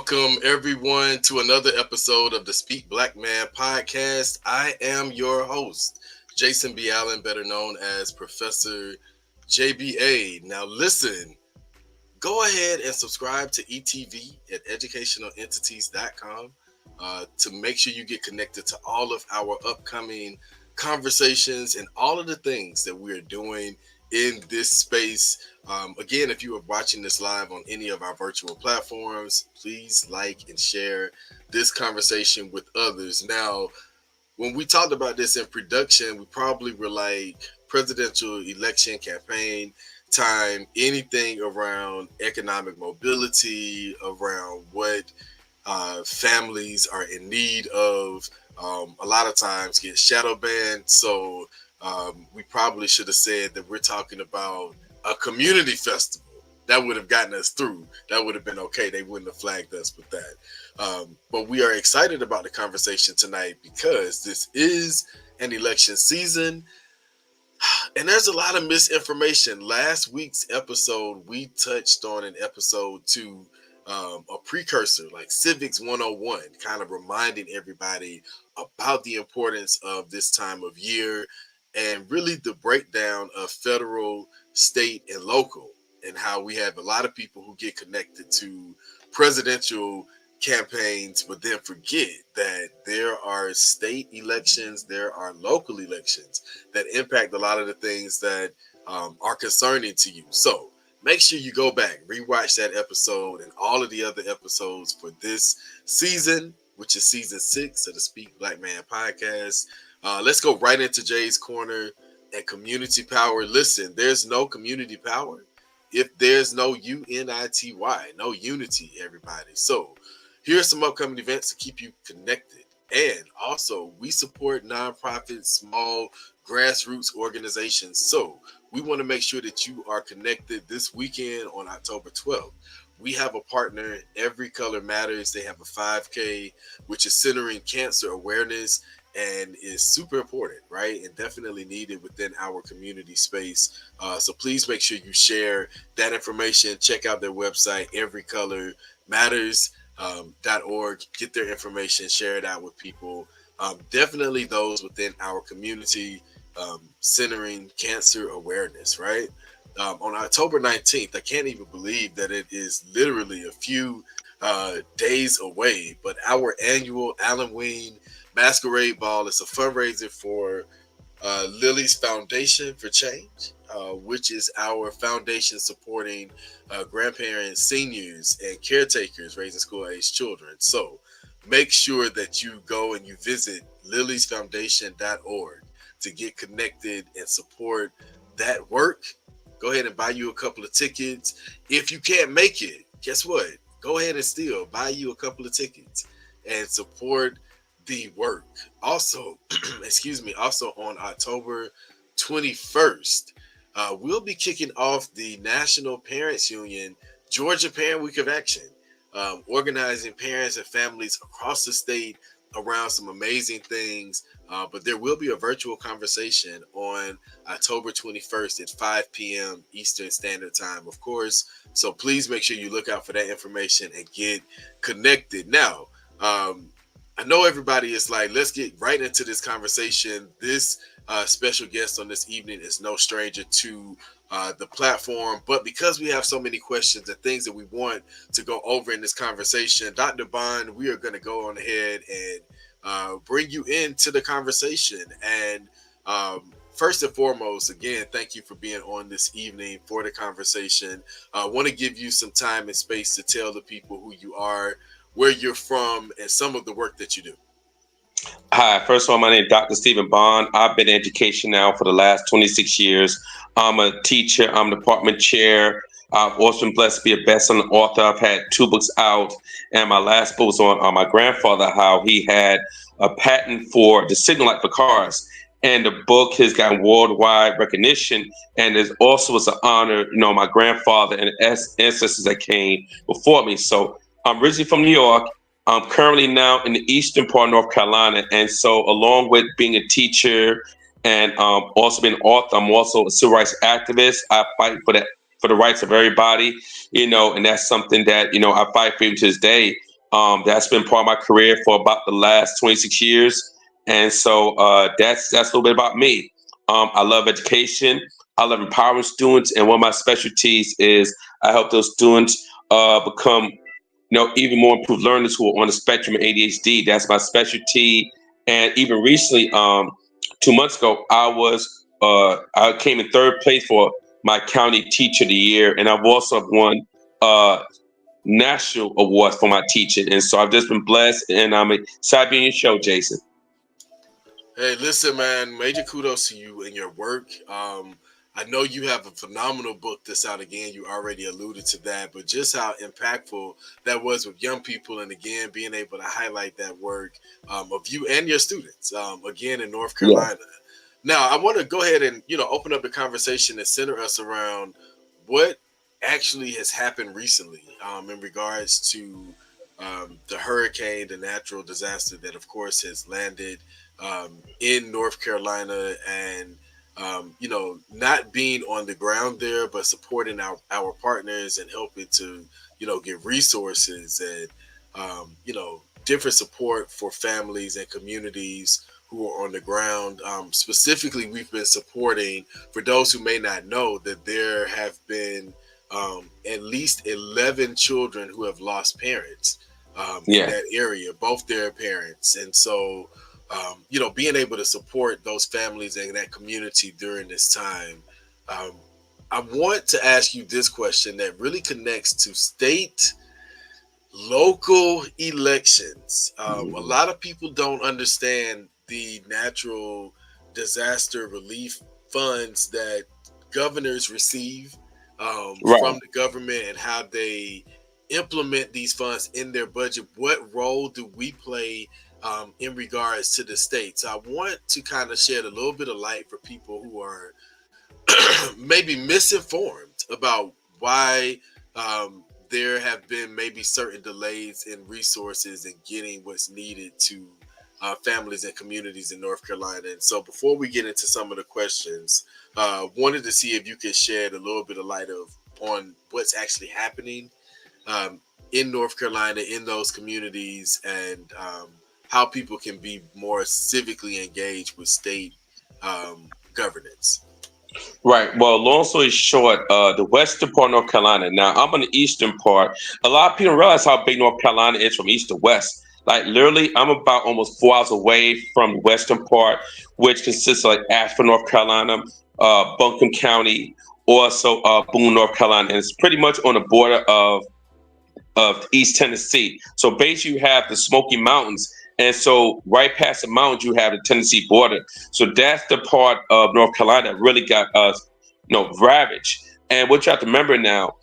Welcome, everyone, to another episode of the Speak Black Man podcast. I am your host, Jason B. Allen, better known as Professor JBA. Now, listen, go ahead and subscribe to ETV at educationalentities.com to make sure you get connected to all of our upcoming conversations and all of the things that we're doing in this space. Again, if you are watching this live on any of our virtual platforms, please like and share this conversation with others. Now, when we talked about this in production, we probably were like presidential election campaign time, anything around economic mobility, around what families are in need of. A lot of times get shadow banned. So we probably should have said that we're talking about a community festival. That would have gotten us through. That would have been okay. They wouldn't have flagged us with that. But we are excited about the conversation tonight because this is an election season. And there's a lot of misinformation. Last week's episode, we touched on in episode 2 a precursor, like Civics 101, kind of reminding everybody about the importance of this time of year and really the breakdown of federal, state, and local, and how we have a lot of people who get connected to presidential campaigns, but then forget that there are state elections, there are local elections that impact a lot of the things that are concerning to you. So make sure you go back, rewatch that episode and all of the other episodes for this season, which is season 6 of the Speak Black Man podcast. Let's go right into Jay's Corner and community power. Listen, there's no community power if there's no UNITY, no unity, everybody. So here's some upcoming events to keep you connected. And also, we support nonprofit, small, grassroots organizations. So we want to make sure that you are connected this weekend on October 12th. We have a partner, Every Color Matters. They have a 5K, which is centering cancer awareness and is super important, right? And definitely needed within our community space. So please make sure you share that information. Check out their website, everycolormatters.org. Get their information, share it out with people. Definitely those within our community, centering cancer awareness, right? On October 19th, I can't even believe that it is literally a few days away, but our annual Halloween Masquerade Ball is a fundraiser for Lily's Foundation for Change, which is our foundation supporting grandparents, seniors, and caretakers raising school-age children. So make sure that you go and you visit liliesfoundation.org to get connected and support that work. Go ahead and buy you a couple of tickets. If you can't make it, guess what? Go ahead and still buy you a couple of tickets and support the work. Also, also on October 21st, we'll be kicking off the National Parents Union Georgia Parent Week of Action, organizing parents and families across the state around some amazing things. But there will be a virtual conversation on October 21st at 5 p.m. Eastern Standard Time, of course. So please make sure you look out for that information and get connected. Now, I know everybody is like, let's get right into this conversation. This special guest on this evening is no stranger to the platform, but because we have so many questions and things that we want to go over in this conversation, Dr. Bond, we are going to go on ahead and bring you into the conversation. And first and foremost, again, thank you for being on this evening for the conversation. I want to give you some time and space to tell the people who you are, where you're from, and some of the work that you do. Hi, first of all, my name is Dr. Stephen Bond. I've been in education now for the last 26 years. I'm a teacher. I'm department chair. I've also been blessed to be a best-selling author. I've had 2 books out, and my last book was on my grandfather, how he had a patent for the signal light for cars. And the book has gotten worldwide recognition, and it also was an honor, my grandfather and ancestors that came before me. So I'm originally from New York. I'm currently now in the eastern part of North Carolina. And so along with being a teacher and also being an author, I'm also a civil rights activist. I fight for the rights of everybody, and that's something that, I fight for even to this day. That's been part of my career for about the last 26 years. And so that's a little bit about me. I love education. I love empowering students. And one of my specialties is I help those students become even more improved learners who are on the spectrum of ADHD. That's my specialty. And even recently, 2 months ago, I came in third place for my county teacher of the year, and I've also won uh, national awards for my teaching. And so I've just been blessed, and I'm excited being your show, Jason. Hey, listen, man. Major kudos to you and your work. I know you have a phenomenal book that's out again. You already alluded to that, but just how impactful that was with young people, and again being able to highlight that work of you and your students again in North Yeah. Carolina. Now, I want to go ahead and open up the conversation and center us around what actually has happened recently in regards to the hurricane, the natural disaster that, of course, has landed in North Carolina, and not being on the ground there, but supporting our partners and helping to get resources and different support for families and communities who are on the ground. Specifically, we've been supporting, for those who may not know, that there have been at least 11 children who have lost parents in Yeah. that area, both their parents. And so, being able to support those families and that community during this time. Um, I want to ask you this question that really connects to state local elections. A lot of people don't understand the natural disaster relief funds that governors receive from Right. the government and how they implement these funds in their budget. What role do we play in regards to the states? I want to kind of shed a little bit of light for people who are maybe misinformed about why there have been maybe certain delays in resources and getting what's needed to families and communities in North Carolina. And so, before we get into some of the questions, wanted to see if you could shed a little bit of light on what's actually happening in North Carolina in those communities, and how people can be more civically engaged with state governance. Right. Well, long story short, the western part of North Carolina. Now, I'm on the eastern part. A lot of people don't realize how big North Carolina is from east to west. Like literally, I'm about almost 4 hours away from the western part, which consists of like Ashford, North Carolina, Buncombe County, also Boone, North Carolina, and it's pretty much on the border of East Tennessee. So basically, you have the Smoky Mountains, and so right past the mountains, you have the Tennessee border. So that's the part of North Carolina that really got us, ravaged. And what you have to remember now,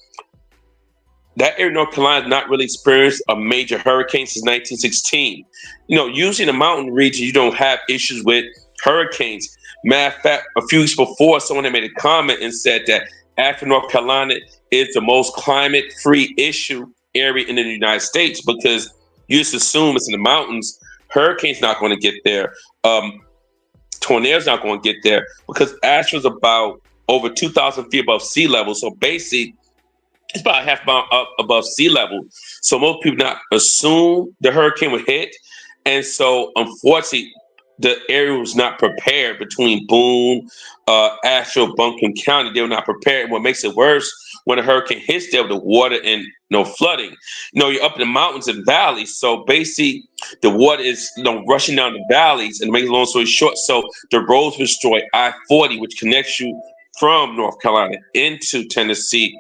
that area of North Carolina has not really experienced a major hurricane since 1916. Usually in the mountain region, you don't have issues with hurricanes. Matter of fact, a few weeks before, someone had made a comment and said that after North Carolina is the most climate-free issue area in the United States, because you just assume it's in the mountains. Hurricanes not going to get there. Tornadoes not going to get there because Asheville's about over 2,000 feet above sea level. So basically, it's about half mile up above sea level. So most people not assume the hurricane would hit. And so unfortunately, the area was not prepared between Boone, Asheville, Buncombe County. They were not prepared. What makes it worse, when a hurricane hits there with the water and flooding, you're up in the mountains and valleys. So basically, the water is rushing down the valleys. And to make a long story short, so the roads were destroyed. I-40, which connects you from North Carolina into Tennessee,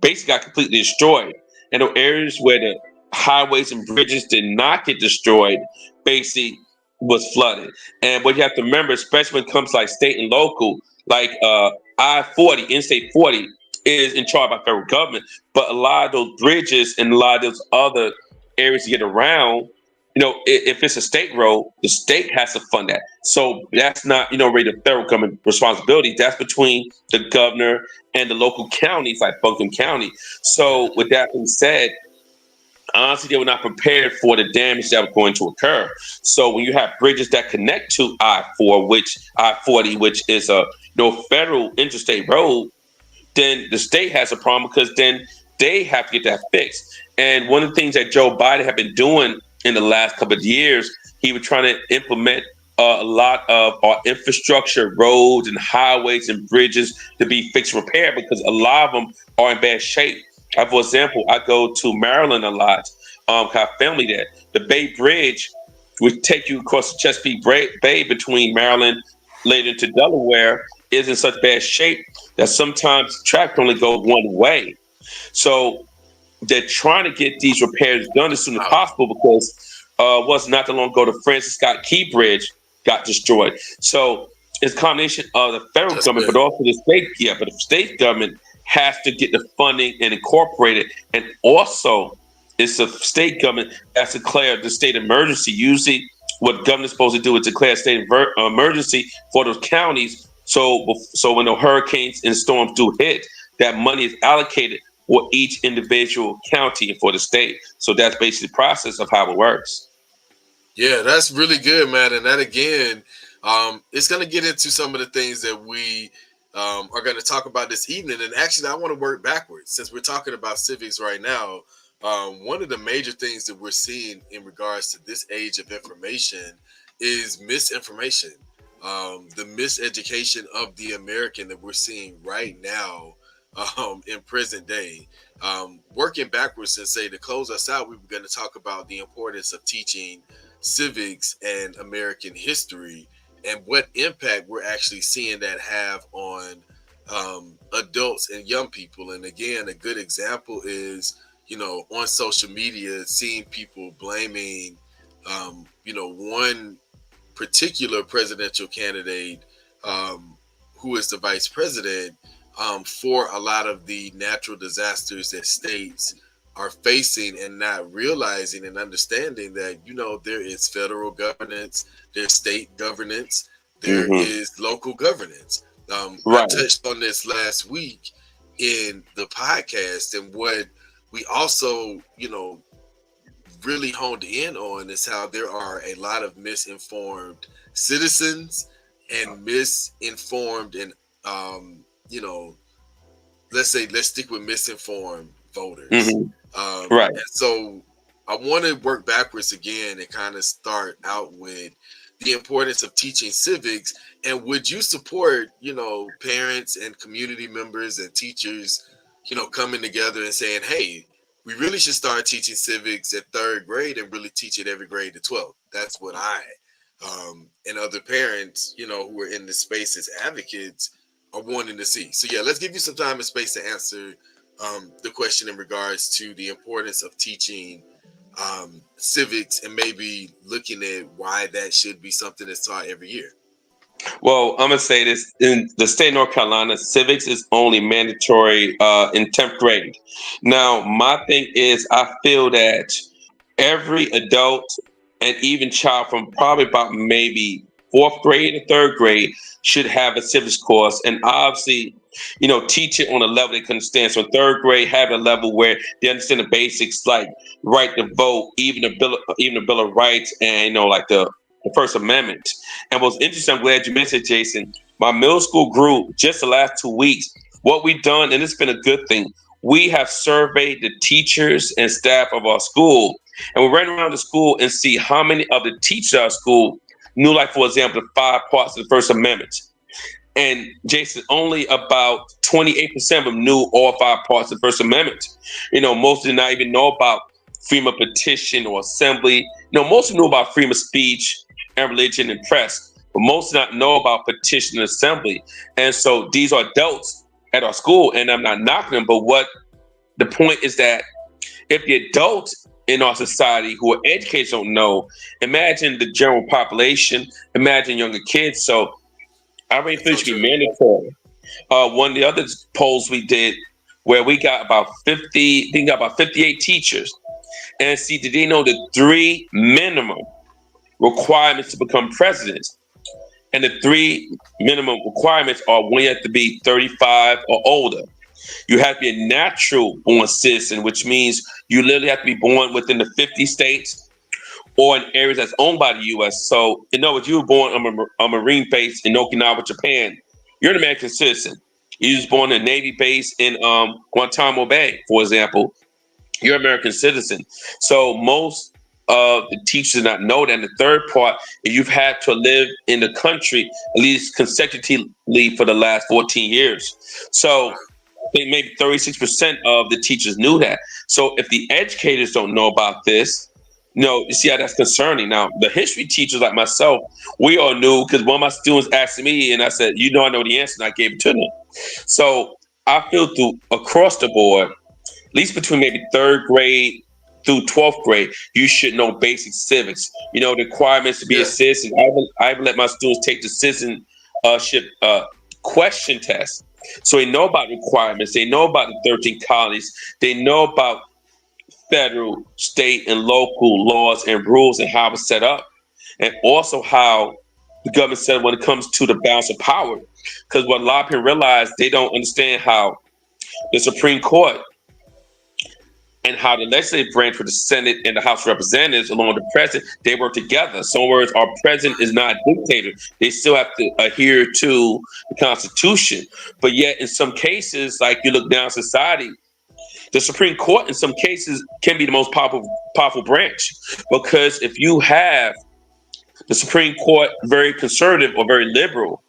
basically got completely destroyed. And the areas where the highways and bridges did not get destroyed, basically was flooded. And what you have to remember, especially when it comes to like state and local, like I-40, Interstate 40, is in charge by federal government. But a lot of those bridges and a lot of those other areas to get around, if it's a state road, the state has to fund that. So that's not, really the federal government responsibility. That's between the governor and the local counties like Buncombe County. So with that being said, honestly, they were not prepared for the damage that was going to occur. So when you have bridges that connect to I-40, which is a federal interstate road, then the state has a problem because then they have to get that fixed. And one of the things that Joe Biden had been doing in the last couple of years, he was trying to implement a lot of our infrastructure, roads and highways and bridges to be fixed and repaired because a lot of them are in bad shape. For example, I go to Maryland a lot. Have family there. The Bay Bridge would take you across the Chesapeake Bay between Maryland, later into Delaware, is in such bad shape that sometimes traffic only go one way. So they're trying to get these repairs done as soon as Wow. possible because was not too long ago the Francis Scott Key Bridge got destroyed. So it's a combination of the federal That's government, good. but also the state. Yeah, but the state government has to get the funding and incorporate it, and also it's the state government that's declared the state emergency. Usually, what government's supposed to do is declare a state emergency for those counties. So when the hurricanes and storms do hit, that money is allocated for each individual county and for the state. So that's basically the process of how it works. Yeah, that's really good, man. And that again, it's going to get into some of the things that we are going to talk about this evening. And actually, I want to work backwards since we're talking about civics right now. One of the major things that we're seeing in regards to this age of information is misinformation, the miseducation of the American that we're seeing right now in present day. Working backwards and say to close us out, we were going to talk about the importance of teaching civics and American history and what impact we're actually seeing that have on adults and young people. And again, a good example is, on social media, seeing people blaming, one particular presidential candidate who is the vice president for a lot of the natural disasters that states are facing and not realizing and understanding that there is federal governance, there's state governance, there Hmm. is local governance. I Right. touched on this last week in the podcast, and what we also really honed in on is how there are a lot of misinformed citizens and misinformed and you know let's stick with misinformed voters. Hmm. Right. And so I want to work backwards again and kind of start out with the importance of teaching civics. And would you support, parents and community members and teachers, coming together and saying, hey, we really should start teaching civics at third grade and really teach it every grade to 12th. That's what I and other parents, who are in the space as advocates are wanting to see. So yeah, let's give you some time and space to answer the question in regards to the importance of teaching civics and maybe looking at why that should be something that's taught every year. Well, I'm gonna say this: in the state of North Carolina, civics is only mandatory in 10th grade. Now, my thing is, I feel that every adult and even child from probably about maybe fourth grade or third grade should have a civics course, and obviously, teach it on a level they can understand. So, third grade have a level where they understand the basics, like right to vote, even the Bill of Rights, and like the First Amendment. And what's interesting, I'm glad you mentioned, Jason. My middle school group, just the last 2 weeks, what we've done, and it's been a good thing, we have surveyed the teachers and staff of our school. And we ran around the school and see how many of the teachers at our school knew, like, for example, the 5 parts of the First Amendment. And Jason, only about 28% of them knew all 5 parts of the First Amendment. Most did not even know about freedom of petition or assembly. Most knew about freedom of speech and religion and press, but most did not know about petition and assembly. And so these are adults at our school, and I'm not knocking them, but what the point is that if the adults in our society who are educated don't know, imagine the general population, imagine younger kids. So I really That's think so it should be true. mandatory. One of the other polls we did where we got about 50, I think got about 58 teachers. And see, did they know the three minimum requirements to become president? And the three minimum requirements are when you have to be 35 or older. You have to be a natural born citizen, which means you literally have to be born within the 50 states or in areas that's owned by the U.S. So, in other words, you were born on a Marine base in Okinawa, Japan. You're an American citizen. You was born in a Navy base in Guantanamo Bay, for example. You're an American citizen. So most of the teachers do not know that. And the third part is you've had to live in the country at least consecutively for the last 14 years. So Wow. I think maybe 36% of the teachers knew that. So if the educators don't know about this, you see how that's concerning. Now, the history teachers like myself, we all knew because one of my students asked me, and I said, I know the answer, and I gave it to them. So I feel through across the board, at least between maybe third grade through 12th grade, you should know basic civics. The requirements to be a Yeah. citizen. I would let my students take the citizenship question test. So they know about requirements. They know about the 13 colonies. They know about federal, state, and local laws and rules and how it's set up. And also how the government said when it comes to the balance of power. Because what a lot of people realize, they don't understand how the Supreme Court and how the legislative branch for the Senate and the House of Representatives, along with the president, they work together. So, in words, our president is not a dictator. They still have to adhere to the Constitution. But yet, in some cases, like you look down society, the Supreme Court, in some cases, can be the most powerful branch because if you have the Supreme Court very conservative or very liberal,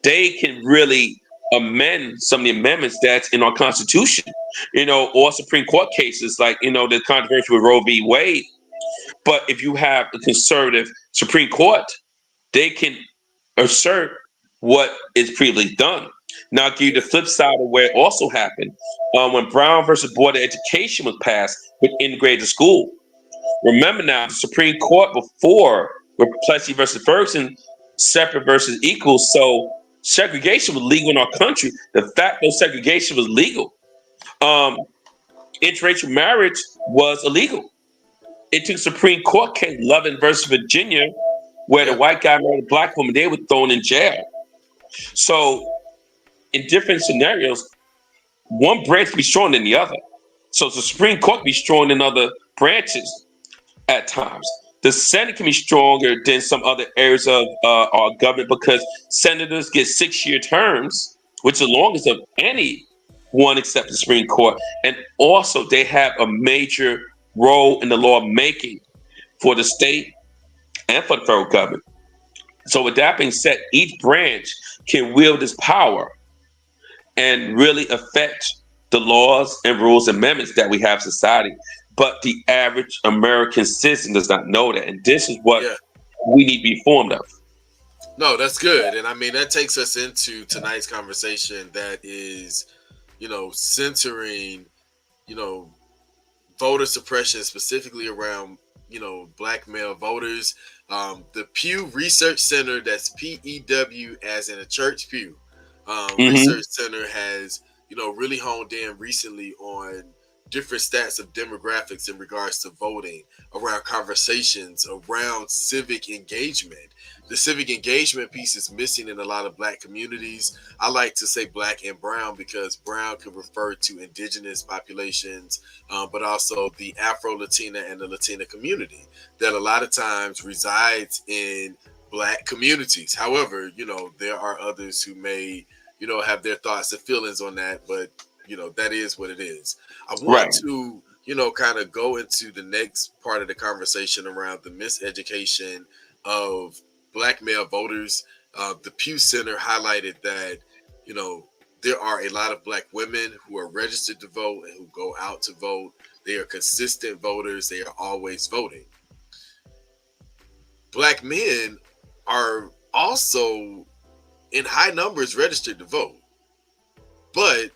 they can really amend some of the amendments that's in our Constitution, or Supreme Court cases like, the controversy with Roe v. Wade. But if you have a conservative Supreme Court, they can assert what is previously done. Now, I'll give you the flip side of where it also happened. When Brown versus Board of Education was passed with integrated school, remember now, the Supreme Court before with Plessy versus Ferguson, separate versus equal. So segregation was legal in our country. The fact that segregation was legal, um, interracial marriage was illegal. It took Supreme Court case Lovin versus Virginia, where the Yeah. white guy married a black woman, they were thrown in jail. So in different scenarios, one branch can be stronger than the other. So the Supreme Court can be stronger than other branches at times. The Senate can be stronger than some other areas of our government because senators get 6-year terms, which is the longest of any one except the Supreme Court. And also, they have a major role in the law making for the state and for the federal government. So, with that being said, each branch can wield this power and really affect the laws and rules and amendments that we have in society. But the average American citizen does not know that. And this is what Yeah. we need to be informed of. No, that's good. And I mean, that takes us into tonight's conversation that is, centering, you know, voter suppression, specifically around, black male voters. The Pew Research Center, that's PEW as in a church pew, Hmm. Research Center has, really honed in recently on different stats of demographics in regards to voting, around conversations, around civic engagement. The civic engagement piece is missing in a lot of black communities. I like to say black and brown because brown can refer to indigenous populations, but also the Afro Latina and the Latina community that a lot of times resides in black communities. However, there are others who may, have their thoughts and feelings on that, but that is what it is. I want Right. to, kind of go into the next part of the conversation around the miseducation of black male voters. The Pew Center highlighted that, you know, there are a lot of black women who are registered to vote and who go out to vote. They are consistent voters. They are always voting. Black men are also in high numbers registered to vote, but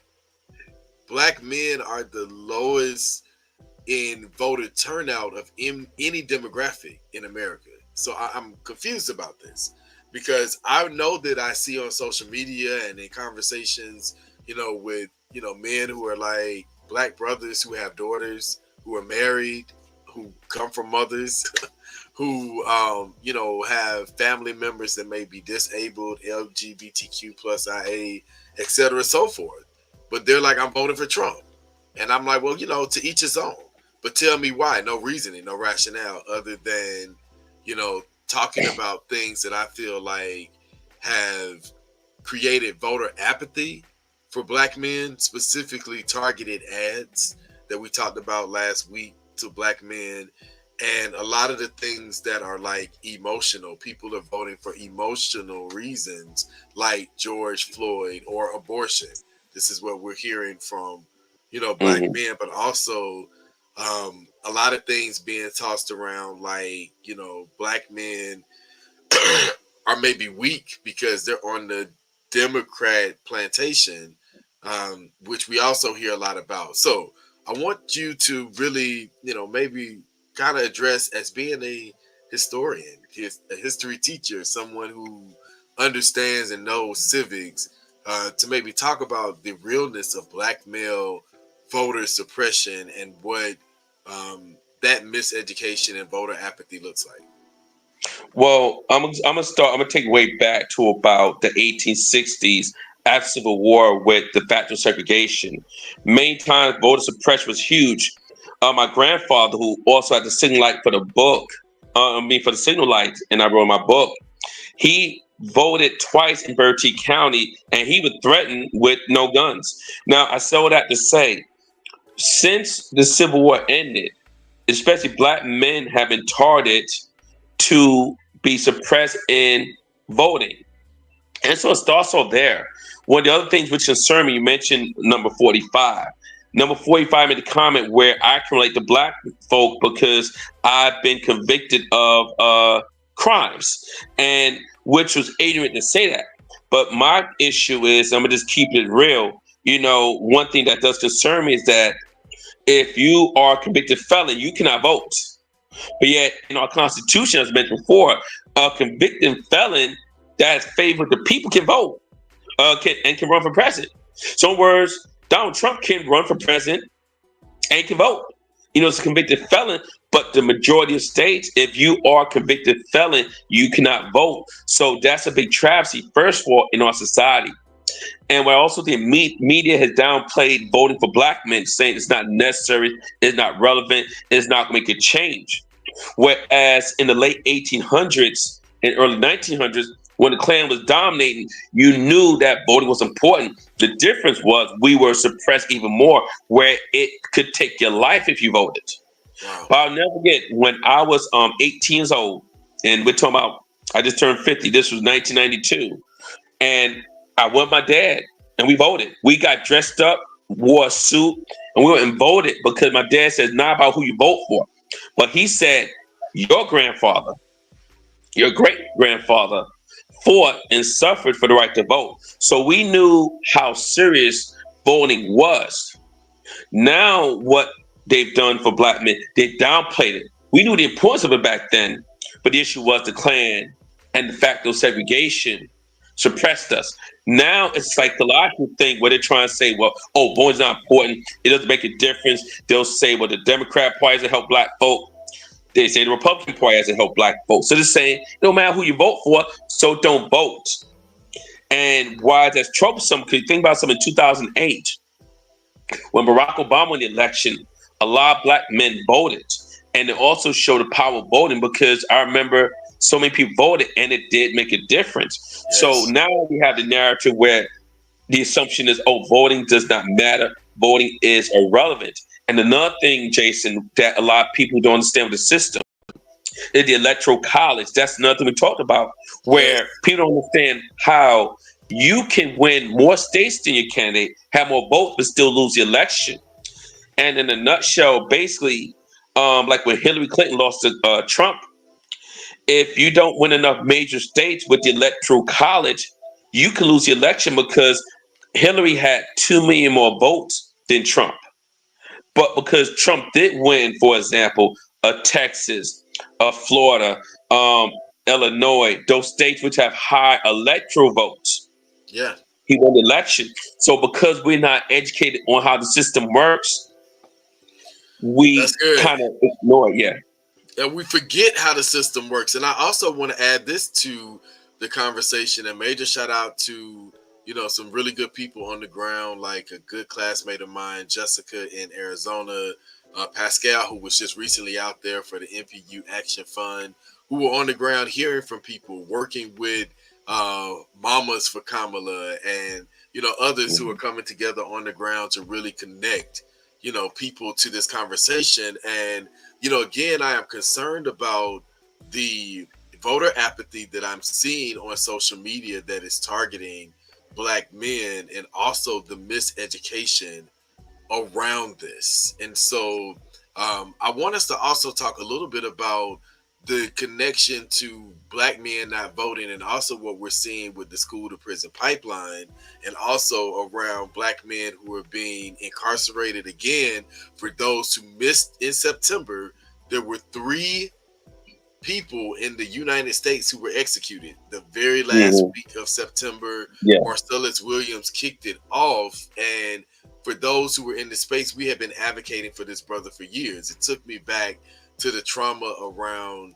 black men are the lowest in voter turnout of any demographic in America. So I'm confused about this because I know that I see on social media and in conversations, with men who are like black brothers who have daughters who are married, who come from mothers, who have family members that may be disabled, LGBTQ plus IA, etc. so forth. But they're like, I'm voting for Trump. And I'm like, well, to each his own. But tell me why. No reasoning, no rationale other than, talking about things that I feel like have created voter apathy for black men, specifically targeted ads that we talked about last week to black men, and a lot of the things that are like emotional. People are voting for emotional reasons, like George Floyd or abortion. This is what we're hearing from, black Hmm. men, but also a lot of things being tossed around, like, black men are maybe weak because they're on the Democrat plantation, which we also hear a lot about. So I want you to really, maybe kind of address, as being a historian, a history teacher, someone who understands and knows civics, to maybe talk about the realness of black male voter suppression and what that miseducation and voter apathy looks like. Well, I'm gonna start. I'm gonna take way back to about the 1860s after Civil War with the factual segregation. Many times, voter suppression was huge. My grandfather, who also had the signal light for the book, for the signal light, and I wrote my book. He voted twice in Bertie County, and he was threatened with no guns. Now, I say all that to say, since the Civil War ended, especially black men have been targeted to be suppressed in voting. And so it starts off there. One of the other things which concern me, you mentioned number 45. Number 45 made a comment where I can relate to black folk because I've been convicted of crimes, and which was ignorant to say that. But my issue is, I'm gonna just keep it real. One thing that does concern me is that if you are a convicted felon, you cannot vote. But yet, in our Constitution, as mentioned before, a convicted felon that is favored the people can vote, and can run for president. So, in words, Donald Trump can run for president and can vote. It's a convicted felon, but the majority of states, if you are a convicted felon, you cannot vote. So that's a big travesty, first of all, in our society. And what I also think media has downplayed voting for black men, saying it's not necessary, it's not relevant, it's not going to make a change. Whereas in the late 1800s and early 1900s, when the Klan was dominating, you knew that voting was important. The difference was we were suppressed even more, where it could take your life if you voted. Wow. But I'll never forget when I was 18 years old, and we're talking about, I just turned 50. This was 1992. And I went with my dad, and we voted. We got dressed up, wore a suit, and we went and voted because my dad said, not about who you vote for. But he said, your grandfather, your great grandfather fought and suffered for the right to vote. So we knew how serious voting was. Now, what they've done for black men, they downplayed it. We knew the importance of it back then, but the issue was the Klan and the fact of segregation suppressed us. Now it's a psychological thing where they're trying to say, well, oh, voting's not important. It doesn't make a difference. They'll say, well, the Democrat Party doesn't help black folk. They say the Republican Party doesn't help black folks. So they're saying, no matter who you vote for, so don't vote. And why that's troublesome, because you think about something in 2008, when Barack Obama won the election, a lot of black men voted. And it also showed the power of voting because I remember so many people voted and it did make a difference. So Yes. now we have the narrative where the assumption is, oh, voting does not matter. Voting is irrelevant. And another thing, Jason, that a lot of people don't understand with the system is the electoral college. That's another thing we talked about, Yes. where people don't understand how you can win more states than your candidate, have more votes, but still lose the election. And in a nutshell, basically, like when Hillary Clinton lost to Trump, if you don't win enough major states with the electoral college, you can lose the election because Hillary had 2 million more votes than Trump. But because Trump did win, for example, Texas, Florida, Illinois, those states which have high electoral votes, Yeah. he won the election. So because we're not educated on how the system works, That's we good. kind of ignore it. Yeah. And we forget how the system works. And I also want to add this to the conversation. A major shout out to, some really good people on the ground, like a good classmate of mine, Jessica in Arizona, Pascal, who was just recently out there for the NPU Action Fund, who were on the ground hearing from people, working with Mamas for Kamala, and others who are coming together on the ground to really connect, people to this conversation. And, again, I am concerned about the voter apathy that I'm seeing on social media that is targeting Black men, and also the miseducation around this. And so I want us to also talk a little bit about the connection to Black men not voting, and also what we're seeing with the school to prison pipeline, and also around Black men who are being incarcerated again. For those who missed in September, there were 3 people in the United States who were executed the very last week of September. Yeah. Marcellus Williams kicked it off. And for those who were in the space, we have been advocating for this brother for years. It took me back to the trauma around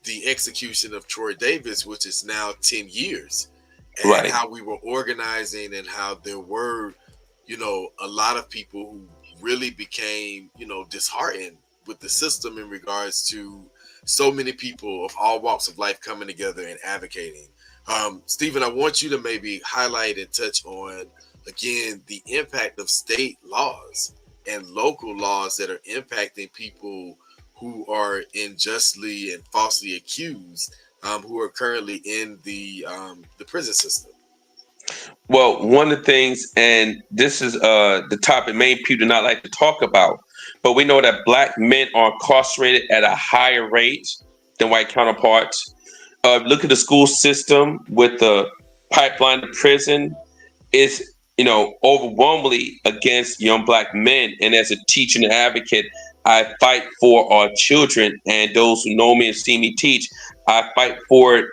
the execution of Troy Davis, which is now 10 years, and Right. how we were organizing, and how there were, a lot of people who really became, disheartened with the system in regards to so many people of all walks of life coming together and advocating. Stephen, I want you to maybe highlight and touch on, again, the impact of state laws and local laws that are impacting people who are unjustly and falsely accused, who are currently in the prison system. Well, one of the things, and this is the topic many people do not like to talk about, but we know that Black men are incarcerated at a higher rate than white counterparts. Look at the school system with the pipeline to prison. Is overwhelmingly against young Black men. And as a teacher and advocate, I fight for our children, and those who know me and see me teach, I fight for it,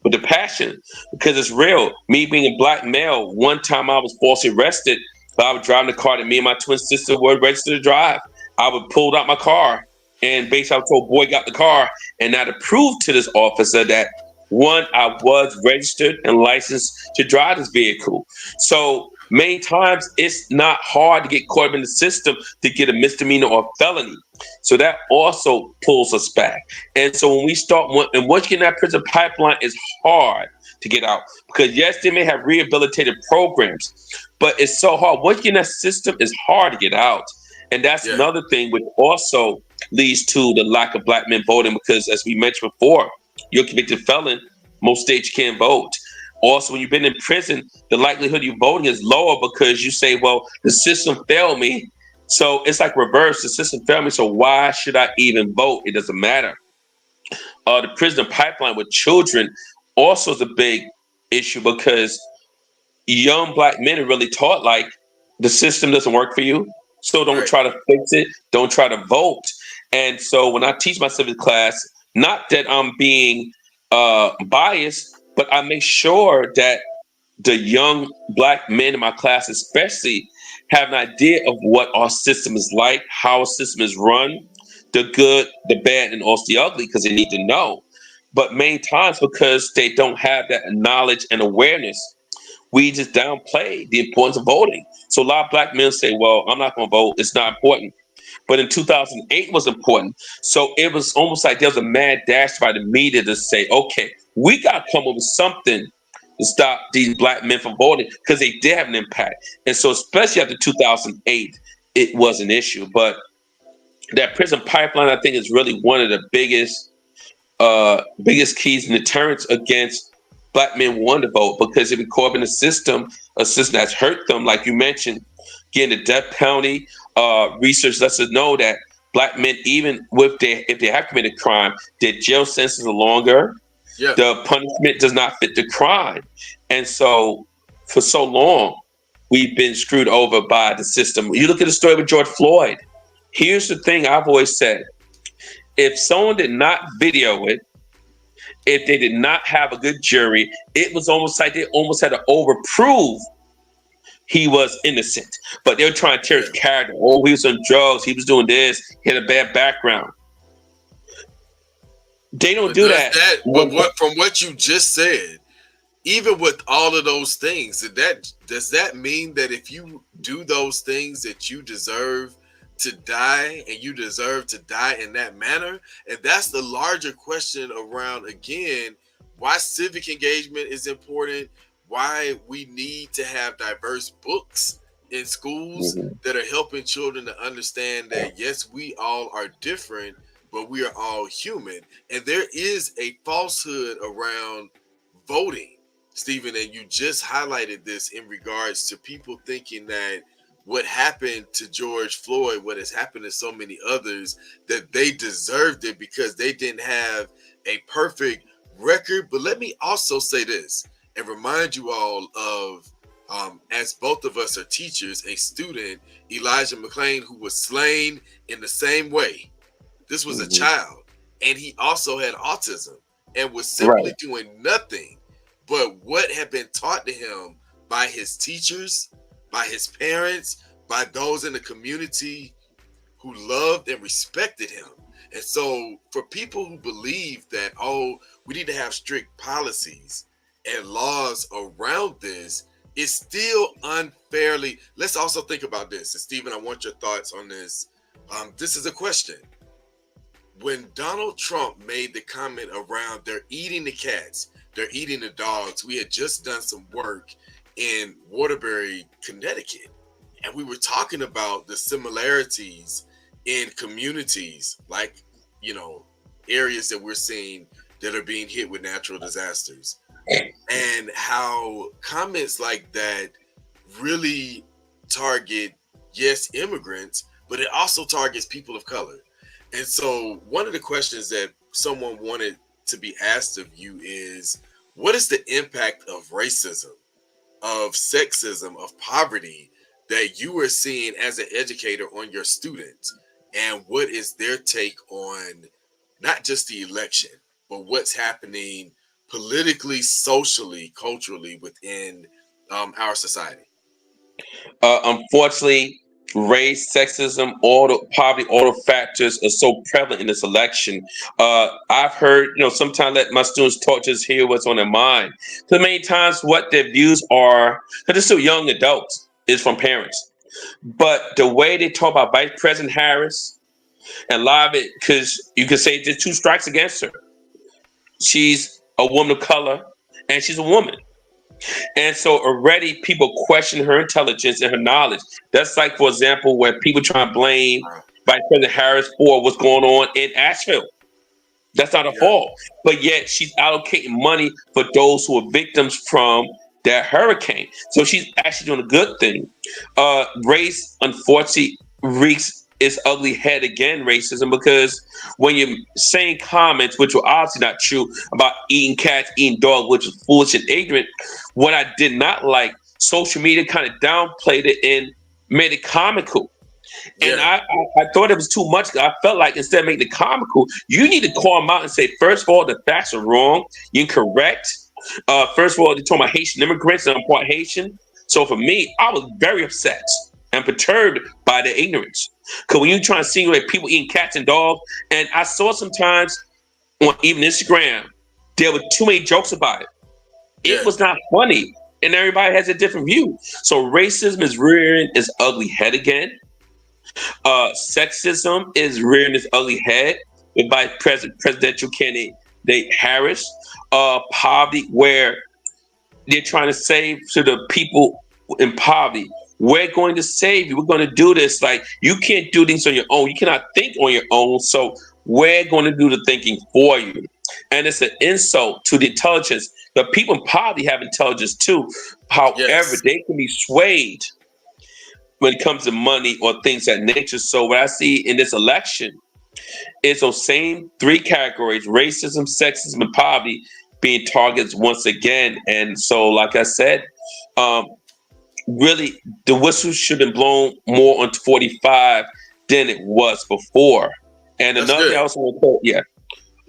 with the passion, because it's real. Me being a Black male, one time I was falsely arrested, but I was driving the car that me and my twin sister were registered to drive. I would pull out my car, and basically I was told, boy, got the car. And I had to prove to this officer that, one, I was registered and licensed to drive this vehicle. So many times it's not hard to get caught up in the system to get a misdemeanor or felony. So that also pulls us back. And so when we start, and once you get in that prison pipeline, it's hard to get out. Because yes, they may have rehabilitative programs, but it's so hard. Once you get in that system, it's hard to get out. And that's another thing which also leads to the lack of Black men voting, because as we mentioned before, you're a convicted felon, most states you can't vote. Also, when you've been in prison, the likelihood of you voting is lower, because you say, well, the system failed me. So it's like reverse. The system failed me, so why should I even vote? It doesn't matter. The prison pipeline with children also is a big issue, because young Black men are really taught, like, the system doesn't work for you, so don't try to fix it. Don't try to vote. And so when I teach my civics class, not that I'm being biased, but I make sure that the young Black men in my class especially have an idea of what our system is like, how our system is run, the good, the bad, and also the ugly, because they need to know. But many times, because they don't have that knowledge and awareness, we just downplay the importance of voting. So a lot of Black men say, well, I'm not going to vote. It's not important. But in 2008 was important. So it was almost like there was a mad dash by the media to say, okay, we got to come up with something to stop these Black men from voting, because they did have an impact. And so especially after 2008, it was an issue. But that prison pipeline, I think, is really one of the biggest keys and deterrents against Black men wanting to vote, because if we caught up in a system that's hurt them, like you mentioned, getting the death penalty. Research lets us know that Black men, even if they have committed crime, their jail sentences are longer. Yeah. The punishment does not fit the crime. And so for so long, we've been screwed over by the system. You look at the story with George Floyd. Here's the thing I've always said. If someone did not video it, if they did not have a good jury, it was almost like they almost had to overprove he was innocent. But they were trying to tear his character. Oh, he was on drugs. He was doing this. He had a bad background. They don't do that. But from what you just said, even with all of those things, does that mean that if you do those things that you deserve to die, and you deserve to die in that manner? And that's the larger question around, again, why civic engagement is important, why we need to have diverse books in schools Mhm. that are helping children to understand that yes, we all are different, but we are all human. And there is a falsehood around voting, Stephen, and you just highlighted this in regards to people thinking that what happened to George Floyd, what has happened to so many others, that they deserved it because they didn't have a perfect record. But let me also say this and remind you all of, as both of us are teachers, a student, Elijah McClain, who was slain in the same way. This was a Mhm. child, and he also had autism and was Right. simply doing nothing but what had been taught to him by his teachers, by his parents, by those in the community who loved and respected him. And so, for people who believe that, oh, we need to have strict policies and laws around this, it's still unfairly. Let's also think about this. And, Stephen, I want your thoughts on this. This is a question. When Donald Trump made the comment around they're eating the cats, they're eating the dogs, we had just done some work in Waterbury, Connecticut, and we were talking about the similarities in communities like, you know, areas that we're seeing that are being hit with natural disasters, and how comments like that really target, yes, immigrants, but it also targets people of color. And so, one of the questions that someone wanted to be asked of you is, what is the impact of racism, of sexism, of poverty that you are seeing as an educator on your students? And what is their take on not just the election, but what's happening politically, socially, culturally within our society? Unfortunately, race, sexism, all the poverty, all the factors are so prevalent in this election. I've heard, sometimes let my students talk, just hear what's on their mind. So many times, what their views are, because they're still young adults, is from parents. But the way they talk about Vice President Harris and a lot of it, because you could say there's two strikes against her. She's a woman of color, and she's a woman. And so already people question her intelligence and her knowledge. That's like, for example, when people try and blame Vice President Harris for what's going on in Asheville. That's not her Yeah, fault. But yet she's allocating money for those who are victims from that hurricane. So she's actually doing a good thing. Race, unfortunately, wreaks its ugly head again, racism, because when you're saying comments, which were obviously not true, about eating cats, eating dogs, which was foolish and ignorant, what I did not like, social media kind of downplayed it and made it comical. And yeah, I thought it was too much. I felt like instead of making it comical, you need to call them out and say, first of all, the facts are wrong. You're incorrect. First of all, they're talking about Haitian immigrants and I'm part Haitian. So for me, I was very upset and perturbed by their ignorance. Because when you try to simulate people eating cats and dogs, and I saw sometimes on even Instagram, there were too many jokes about it. It yeah. was not funny. And everybody has a different view. So racism is rearing its ugly head again. Sexism is rearing its ugly head with presidential candidate Harris. Poverty, where they're trying to save to the people in poverty. We're going to save you. We're going to do this. Like, you can't do things on your own. You cannot think on your own. So we're going to do the thinking for you. And it's an insult to the intelligence. The people in poverty have intelligence too. However, Yes. they can be swayed when it comes to money or things of that nature. So what I see in this election is those same three categories: racism, sexism, and poverty being targets once again. And so, like I said, um, really the whistle should have blown more on 45 than it was before. And That's another thing I good. also want to yeah.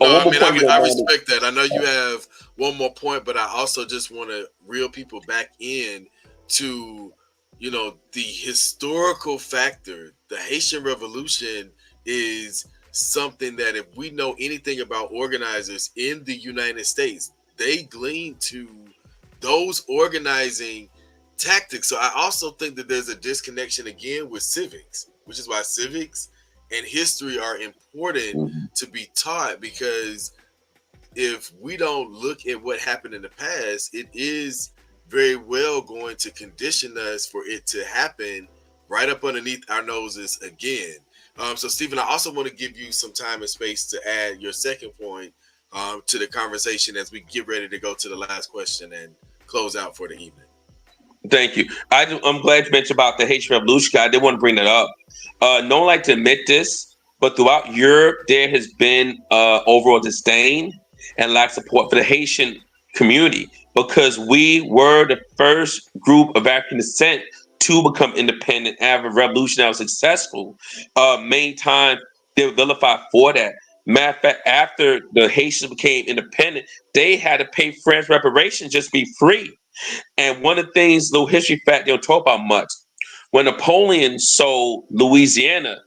No, Oh, one I more mean, point you don't I mind. respect that. I know you have one more point, but I also just want to reel people back in to, the historical factor. The Haitian Revolution is something that, if we know anything about organizers in the United States, they glean to those organizing tactics. So I also think that there's a disconnection again with civics, which is why civics and history are important Mhm. to be taught, because if we don't look at what happened in the past, it is very well going to condition us for it to happen right up underneath our noses again. So, Stephen, I also want to give you some time and space to add your second point to the conversation as we get ready to go to the last question and close out for the evening. Thank you. I'm glad you mentioned about the Haitian Revolution. I did want to bring that up. No one like to admit this, but throughout Europe, there has been overall disdain and lack of support for the Haitian community because we were the first group of African descent to become independent and have a revolution that was successful. Many times they were vilified for that. Matter of fact, after the Haitians became independent, they had to pay French reparations just to be free. And one of the things, little history fact they don't talk about much, when Napoleon sold Louisiana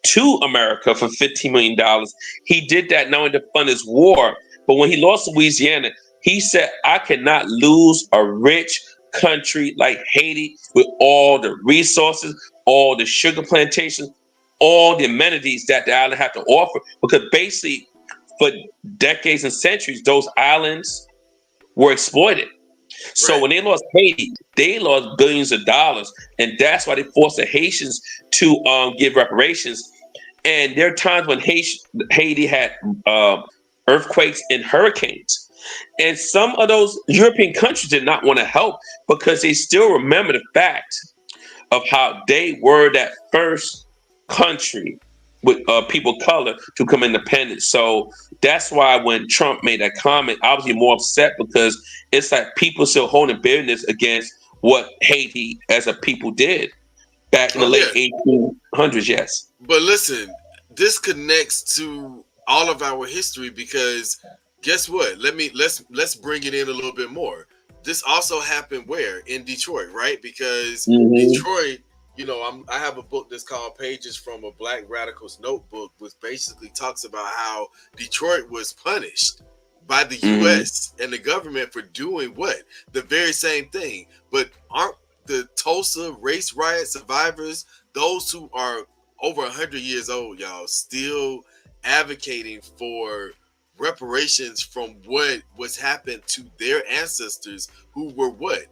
to America for $15 million, he did that not only to fund his war, but when he lost Louisiana, he said, I cannot lose a rich country like Haiti with all the resources, all the sugar plantations, all the amenities that the island had to offer. Because basically, for decades and centuries, those islands were exploited. So Right. when they lost Haiti, they lost billions of dollars, and that's why they forced the Haitians to give reparations. And there are times when Haiti had earthquakes and hurricanes, and some of those European countries did not want to help because they still remember the fact of how they were that first country with people of color to become independent. So that's why when Trump made that comment, I was even more upset because it's like people still holding bitterness against what Haiti as a people did back in the Oh late yeah. 1800s. Yes. But listen, this connects to all of our history because guess what? Let's bring it in a little bit more. This also happened where in Detroit, right? Because Hmm. Detroit, I have a book that's called Pages from a Black Radical's Notebook, which basically talks about how Detroit was punished by the Hmm. U.S. and the government for doing what? The very same thing. But aren't the Tulsa race riot survivors those who are over 100 years old, y'all, still advocating for reparations from what was happened to their ancestors who were what?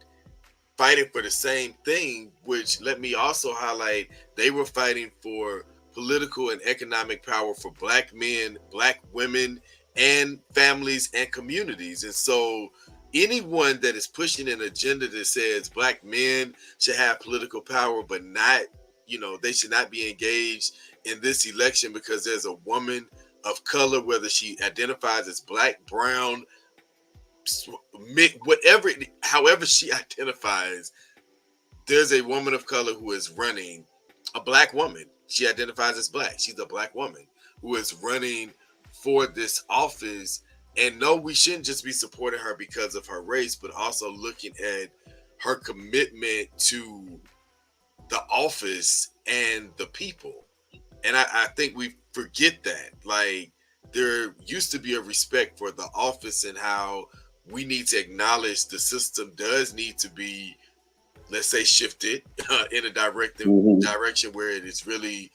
Fighting for the same thing, which let me also highlight they were fighting for political and economic power for black men, black women, and families and communities. And so anyone that is pushing an agenda that says black men should have political power but not, they should not be engaged in this election because there's a woman of color, whether she identifies as black, brown, whatever, however she identifies, there's a woman of color who is running, a black woman. She identifies as black. She's a black woman who is running for this office. And no, we shouldn't just be supporting her because of her race, but also looking at her commitment to the office and the people. And I think we forget that. Like, there used to be a respect for the office and how we need to acknowledge the system does need to be, let's say, shifted in a Hmm. direction where it is really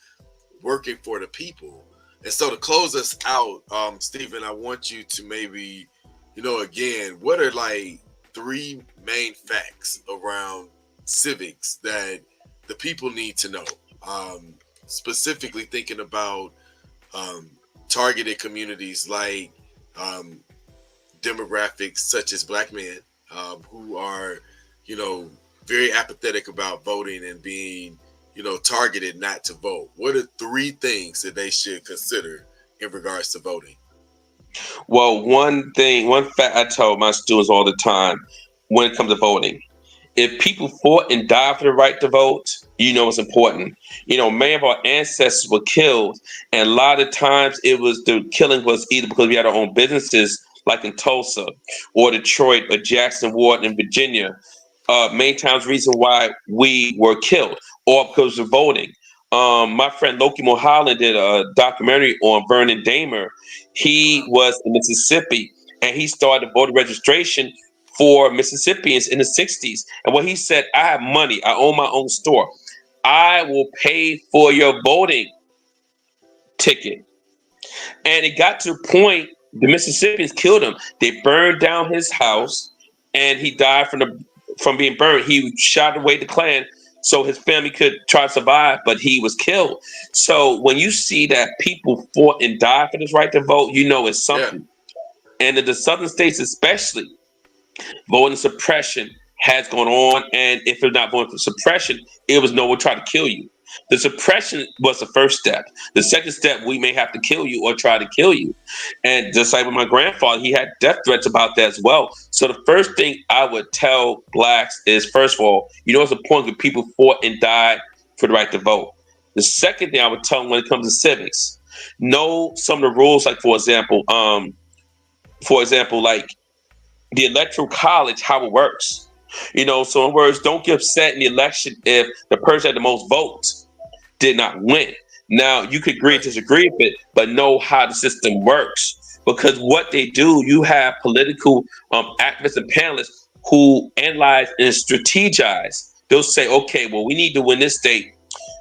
working for the people. And so to close us out, Stephen, I want you to maybe, again, what are like three main facts around civics that the people need to know? Specifically thinking about um, targeted communities like um, demographics such as black men who are, you know, very apathetic about voting and being, targeted not to vote. What are three things that they should consider in regards to voting? Well, one fact I tell my students all the time when it comes to voting: if people fought and died for the right to vote, you know it's important. Many of our ancestors were killed, and a lot of times the killing was either because we had our own businesses, like in Tulsa, or Detroit, or Jackson Ward in Virginia. Many times, reason why we were killed, or because of voting. My friend Loki Mulholland did a documentary on Vernon Damer. He Wow. was in Mississippi, and he started voter registration for Mississippians in the 60s. And what he said, I have money, I own my own store. I will pay for your voting ticket. And it got to a point, the Mississippians killed him. They burned down his Wow. house, and he died from the from being burned. He shot away the Klan so his family could try to survive, but he was killed. So when you see that people fought and died for this right to vote, you know it's Yeah. something. And in the southern states, especially, voting suppression has gone on. And if it's not voting for suppression, it was no one trying to kill you. The suppression was the first step. The second step, we may have to kill you or try to kill you. And just like with my grandfather, he had death threats about that as well. So the first thing I would tell blacks is, first of all, it's a point where people fought and died for the right to vote. The second thing I would tell them when it comes to civics, know some of the rules, like for example, like the electoral college, how it works. So in words, don't get upset in the election if the person had the most votes did not win. Now, you could agree or Right. disagree with it, but know how the system works. Because what they do, you have political activists and panelists who analyze and strategize. They'll say, okay, well, we need to win this state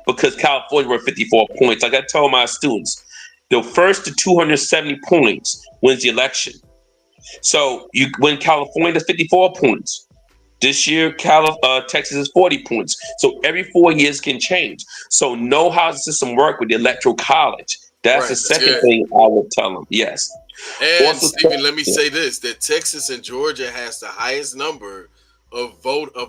because California were 54 points. Like I tell my students, the first to 270 points wins the election. So you win California, that's 54 points. This year, Texas is 40 points. So every 4 years can change. So know how the system works with the electoral college. That's Right. the That's second good. thing I would tell them. Yes. And Also, Stephen, let me say this: that Texas and Georgia has the highest number of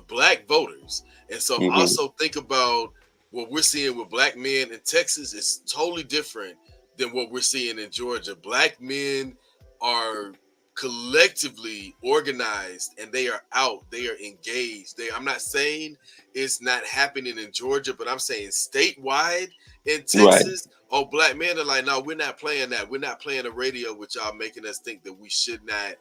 black voters, and so mhm, also think about what we're seeing with black men in Texas is totally different than what we're seeing in Georgia. Black men are collectively organized and they are out, they are engaged. I'm not saying it's not happening in Georgia, but I'm saying statewide in right. Texas, oh, black men are like, no, we're not playing that. We're not playing the radio with y'all making us think that we should not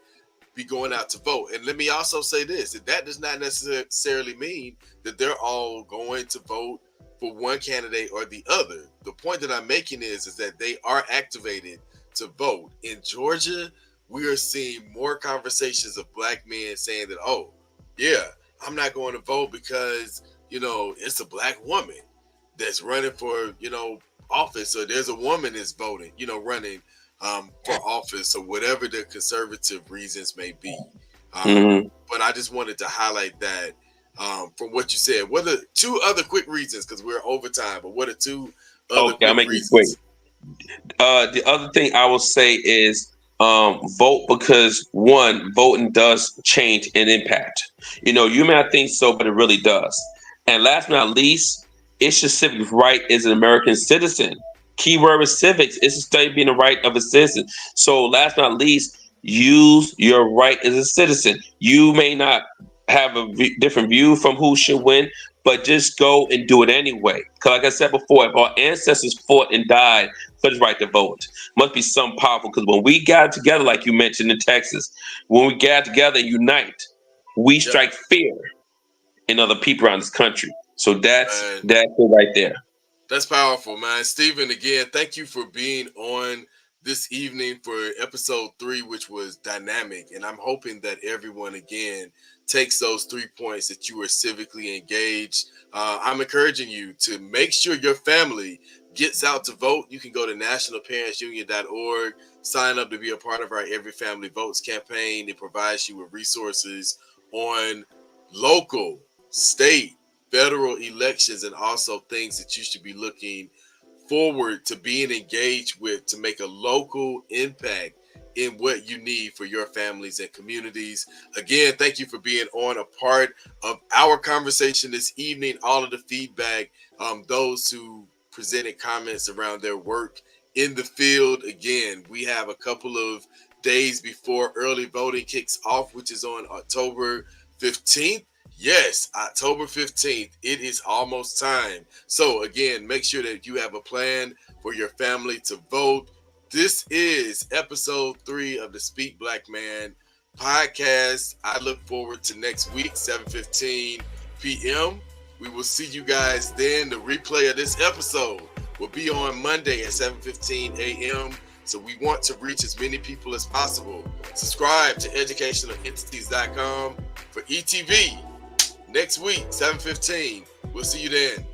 be going out to vote. And let me also say this: that does not necessarily mean that they're all going to vote for one candidate or the other. The point that I'm making is that they are activated to vote. In Georgia, we are seeing more conversations of black men saying that, oh, yeah, I'm not going to vote because, it's a black woman that's running for, office, or there's a woman that's voting, running for office, or whatever the conservative reasons may be. hmm But I just wanted to highlight that from what you said. What are two other quick reasons? Because we're over time, but what are two other Okay, I'll quick make it quick. reasons? The other thing I will say is vote because one, voting does change and impact. You may not think so, but it really does. And last but not least, it's your civic right as an American citizen. Keyword is civics. It's a state being the right of a citizen. So last but not least, use your right as a citizen. You may not have a different view from who should win, but just go and do it anyway. Because like I said before, if our ancestors fought and died for the right to vote, must be something powerful. Because when we gather together, like you mentioned in Texas, when we gather together and unite, we Yeah, strike fear in other people around this country. So that's man. it right there. That's powerful, man. Stephen, again, thank you for being on this evening for episode 3, which was dynamic. And I'm hoping that everyone, again, takes those 3 points that you are civically engaged. I'm encouraging you to make sure your family gets out to vote. You can go to nationalparentsunion.org, sign up to be a part of our Every Family Votes campaign. It provides you with resources on local, state, federal elections, and also things that you should be looking forward to being engaged with to make a local impact in what you need for your families and communities. Again, thank you for being on a part of our conversation this evening. All of the feedback, those who presented comments around their work in the field. Again, we have a couple of days before early voting kicks off, which is on October 15th. Yes, October 15th. It is almost time. So, again, make sure that you have a plan for your family to vote. This is episode 3 of the Speak Black Man podcast. I look forward to next week, 7:15 p.m. We will see you guys then. The replay of this episode will be on Monday at 7:15 a.m. So we want to reach as many people as possible. Subscribe to educationalentities.com for ETV. Next week, 7:15. We'll see you then.